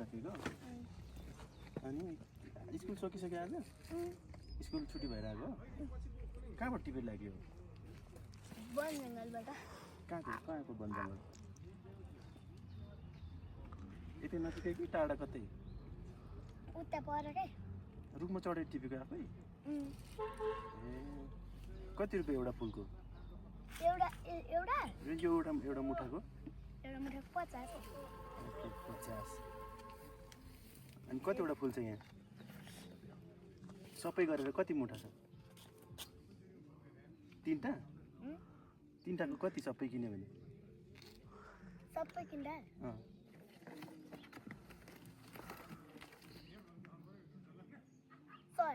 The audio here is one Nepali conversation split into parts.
राखेको अनि स्कुल सकिसक्यो आज स्कुल छुट्टी भइरहेको कहाँबाट टिपेर लाग्यो वन जङ्गलबाट कहाँको वन जङ्गल यति नजिकै कि टाढा कतै उता पर के रुखमा चढेर टिपेको आफै ए कति रुपियाँ एउटा फुलको एउटा एउटा मुठाको एउटा मुठा 50 ओके 50 अनि कतिवटा फुल छ यहाँ सबै गरेर कति मुठा छ तीनटाको कति सबै किन्यो भने सबै किन्दा अँ 100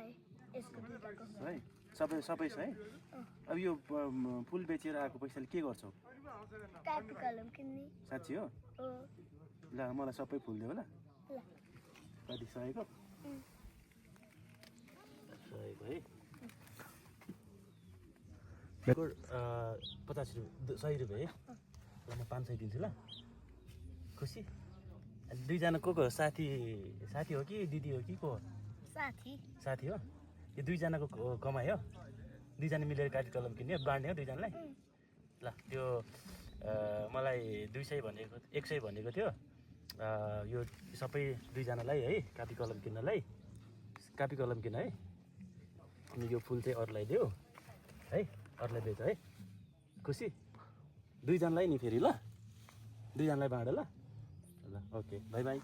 यसको दुईटाको है सबै छ है अब यो फुल बेचेर आएको पैसाले के गर्छौ कापी कलम किन्ने साँच्ची हो ल मलाई सबै फुल देऊ ल कति 100 को 100 है 50 रुपियाँ 100 रुपियाँ है ल म 500 दिन्छु ल खुसी दुईजना को साथी हो कि दिदी हो कि को साथी हो यो दुईजनाको कमाइ हो दुईजना मिलेर काटी कलम किन्यो बाँड्ने हो दुईजनालाई ल त्यो मलाई 200 भनेको 100 भनेको थियो यो सबै दुईजनालाई है कापी कलम किन्न है अनि यो फुल चाहिँ अरूलाई देऊ है अरूलाई बेच है खुसी दुईजनालाई नि फेरि ल दुईजनालाई बाँड ल ओके बाई बाई